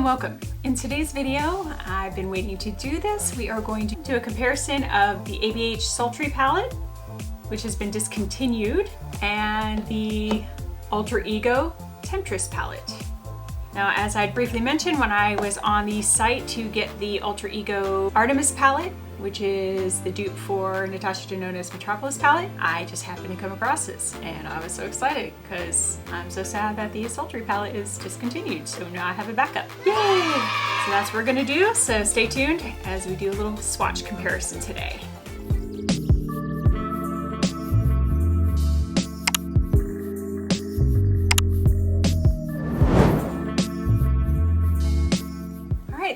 welcome. In today's video, I've been waiting to do this. We are going to do a comparison of the ABH Sultry palette, which has been discontinued, and the Ego Temptress palette. Now, as I briefly mentioned when I was on the site to get the Ego Artemis palette, which is the dupe for Natasha Denona's Metropolis palette, I just happened to come across this and I was so excited because I'm so sad that the Sultry palette is discontinued. So now I have a backup. Yay! So that's what we're gonna do. So stay tuned as we do a little swatch comparison today.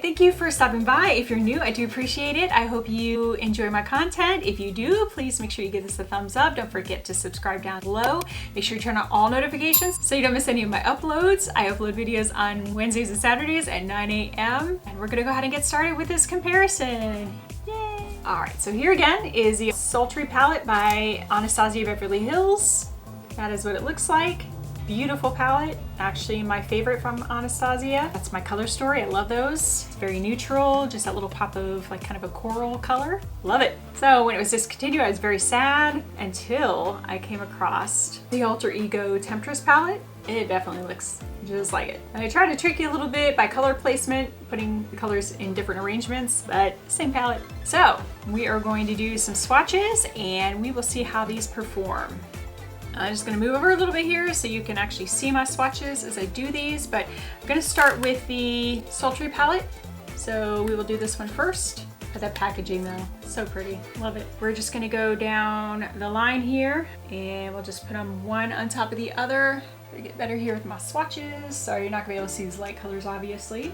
Thank you for stopping by. If you're new, I do appreciate it. I hope you enjoy my content. If you do, please make sure you give this a thumbs up. Don't forget to subscribe down below. Make sure you turn on all notifications so you don't miss any of my uploads. I upload videos on Wednesdays and Saturdays at 9 a.m. And we're gonna go ahead and get started with this comparison. Yay! All right, so here again is the Sultry palette by Anastasia Beverly Hills. That is what it looks like. Beautiful palette, actually my favorite from Anastasia. That's my color story, I love those. It's very neutral, just that little pop of like kind of a coral color. Love it. So when it was discontinued, I was very sad until I came across the Ego Temptress palette. It definitely looks just like it. And I tried to trick you a little bit by color placement, putting the colors in different arrangements, but same palette. So we are going to do some swatches and we will see how these perform. I'm just going to move over a little bit here so you can actually see my swatches as I do these, but I'm going to start with the Sultry palette. So we will do this one first. But that packaging though, so pretty, love it. We're just going to go down the line here and we'll just put them one on top of the other. I get better here with my swatches. Sorry, you're not going to be able to see these light colors obviously.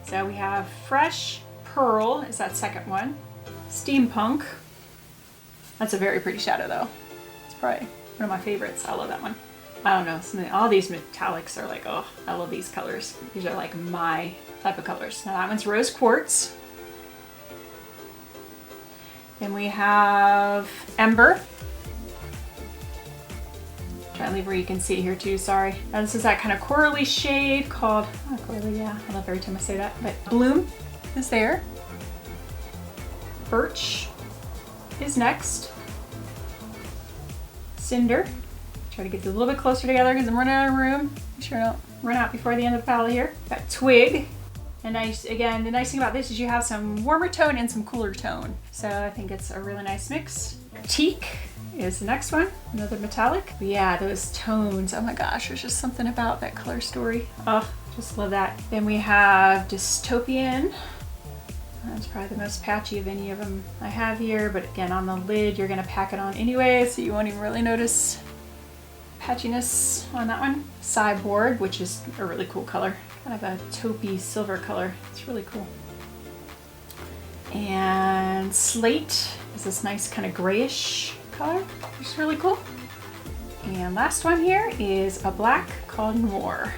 So we have Fresh Pearl is that second one. Steampunk. That's a very pretty shadow though. Probably one of my favorites. I love that one. I don't know, all these metallics are like, oh, I love these colors. These are like my type of colors. Now that one's Rose Quartz. Then we have Ember. Try to leave where you can see it here too, sorry. Now this is that kind of Coralie shade called, Coralie, yeah, I love every time I say that, but Bloom is there. Birch is next. Cinder. Try to get these a little bit closer together because I'm running out of room. Make sure I don't run out before the end of the palette here. Got Twig. And again, the nice thing about this is you have some warmer tone and some cooler tone. So I think it's a really nice mix. Teak is the next one, another metallic. But yeah, those tones, oh my gosh, there's just something about that color story. Oh, just love that. Then we have Dystopian. That's probably the most patchy of any of them I have here, but again, on the lid, you're gonna pack it on anyway, so you won't even really notice patchiness on that one. Cyborg, which is a really cool color. Kind of a taupey silver color. It's really cool. And Slate is this nice kind of grayish color, which is really cool. And last one here is a black called Noir.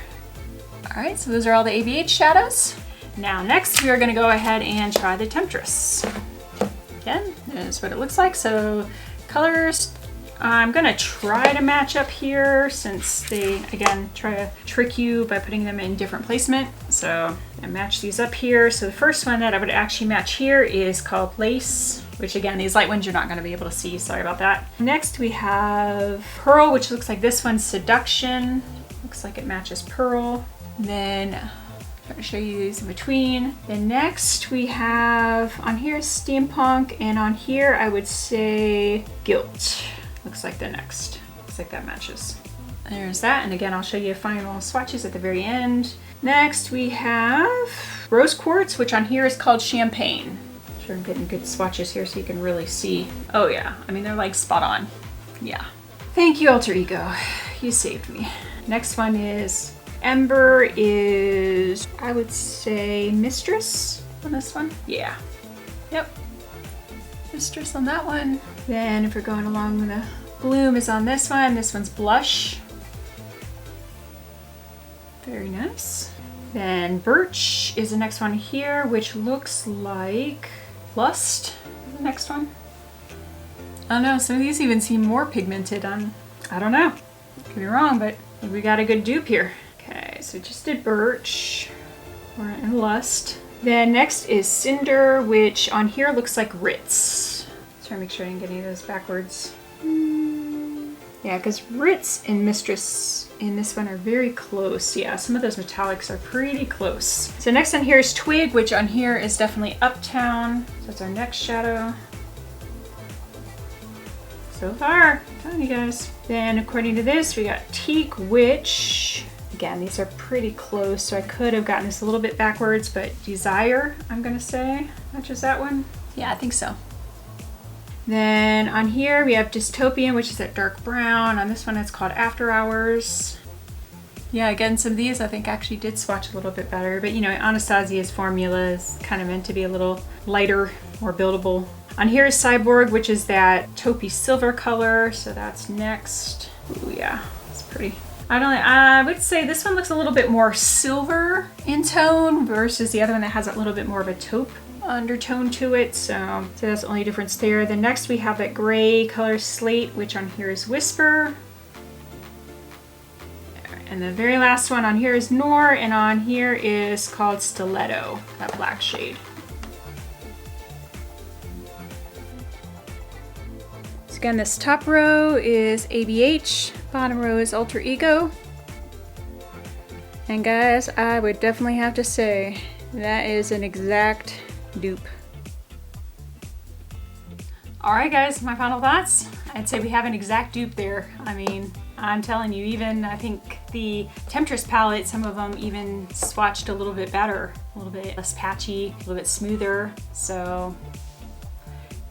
All right, so those are all the ABH shadows. Now next we are going to go ahead and try the Temptress. Again, this is what it looks like. So colors, I'm going to try to match up here since they, again, try to trick you by putting them in different placement. So I match these up here. So the first one that I would actually match here is called Lace, which again, these light ones you're not going to be able to see. Sorry about that. Next we have Pearl, which looks like this one's Seduction. Looks like it matches Pearl. And then try to show you these in between. Then next we have on here Steampunk, and on here I would say Guilt. Looks like the next. Looks like that matches. There's that, and again I'll show you final swatches at the very end. Next we have Rose Quartz, which on here is called Champagne. I'm sure I'm getting good swatches here so you can really see. Oh yeah, I mean they're like spot on. Yeah. Thank you, Alter Ego. You saved me. Next one is Ember is, I would say, Mistress on this one. Yeah. Yep. Mistress on that one. Then if we're going along, the Bloom is on this one. This one's Blush. Very nice. Then Birch is the next one here, which looks like Lust. The next one. I don't know, some of these even seem more pigmented on, I don't know. Could be wrong, but we got a good dupe here. Okay, right, so just did Birch. We're in Lust. Then next is Cinder, which on here looks like Ritz. Let's try to make sure I didn't get any of those backwards. Yeah, because Ritz and Mistress in this one are very close. Yeah, some of those metallics are pretty close. So next on here is Twig, which on here is definitely Uptown. So that's our next shadow. So far, I'm telling you guys. Then according to this, we got Teak, which, again, these are pretty close. So I could have gotten this a little bit backwards, but Desire, I'm gonna say, matches that one. Yeah, I think so. Then on here we have Dystopian, which is that dark brown. On this one it's called After Hours. Yeah, again, some of these I think actually did swatch a little bit better, but you know, Anastasia's formula is kind of meant to be a little lighter, more buildable. On here is Cyborg, which is that taupey silver color, so that's next. Ooh, yeah, it's pretty. I would say this one looks a little bit more silver in tone versus the other one that has a little bit more of a taupe undertone to it, so that's the only difference there. Then next we have that gray color Slate, which on here is Whisper. And the very last one on here is Noor, and on here is called Stiletto, that black shade. So again, this top row is ABH, bottom row is Alter Ego. And guys, I would definitely have to say that is an exact dupe. All right, guys, my final thoughts. I'd say we have an exact dupe there. I mean, I'm telling you, even I think the Temptress palette, some of them even swatched a little bit better, a little bit less patchy, a little bit smoother. So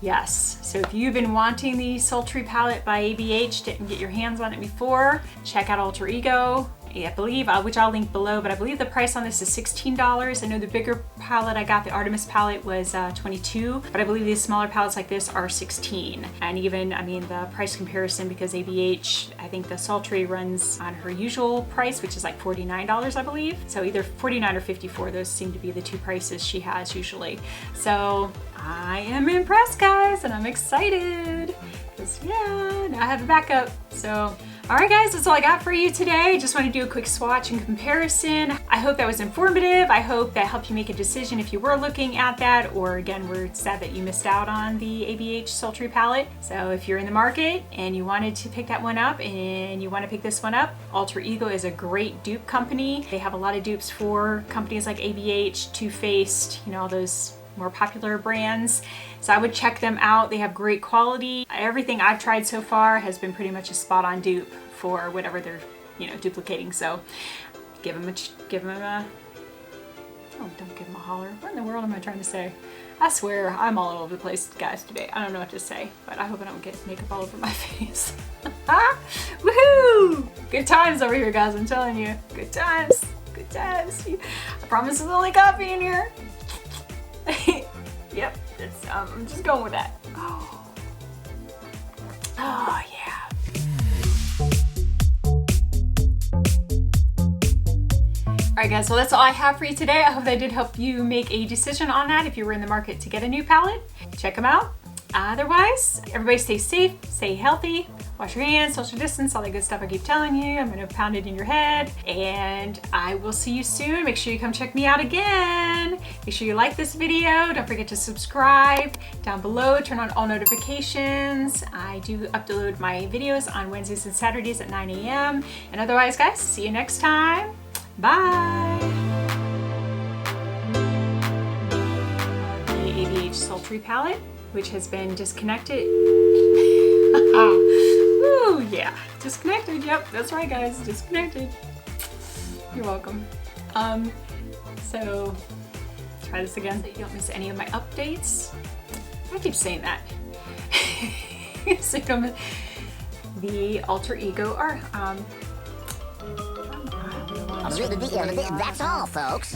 yes, so if you've been wanting the Sultry palette by ABH, didn't get your hands on it before, check out Alter Ego. I believe, which I'll link below, but I believe the price on this is $16. I know the bigger palette I got, the Artemis palette, was $22, but I believe these smaller palettes like this are $16. And even, I mean, the price comparison, because ABH, I think the Sultry runs on her usual price, which is like $49, I believe. So either $49 or $54, those seem to be the two prices she has usually. So I am impressed, guys, and I'm excited. Because yeah, now I have a backup. So alright guys, that's all I got for you today. Just want to do a quick swatch and comparison. I hope that was informative. I hope that helped you make a decision if you were looking at that, or again, we're sad that you missed out on the ABH Sultry palette. So if you're in the market and you wanted to pick that one up and you want to pick this one up, Alter Ego is a great dupe company. They have a lot of dupes for companies like ABH, Too Faced, you know, all those more popular brands. So I would check them out. They have great quality. Everything I've tried so far has been pretty much a spot on dupe for whatever they're, you know, duplicating. So give them a, oh, don't give them a holler. What in the world am I trying to say? I swear I'm all over the place, guys, today. I don't know what to say, but I hope I don't get makeup all over my face. Woohoo! Good times over here, guys, I'm telling you. Good times. Good times. I promise there's only coffee in here. Yep, I'm just going with that. Oh yeah. Alright guys, well that's all I have for you today. I hope that did help you make a decision on that if you were in the market to get a new palette. Check them out. Otherwise, everybody stay safe, stay healthy, wash your hands, social distance, all that good stuff I keep telling you. I'm gonna pound it in your head, and I will see you soon. Make sure you come check me out again. Make sure you like this video. Don't forget to subscribe down below. Turn on all notifications. I do upload my videos on Wednesdays and Saturdays at 9 a.m. And otherwise, guys, see you next time. Bye. The ABH Sultry palette, which has been disconnected. Ooh, yeah, disconnected. Yep, that's right, guys, disconnected. You're welcome. So try this again so you don't miss any of my updates. I keep saying that. So you don't miss the Alter Ego are that's all, folks.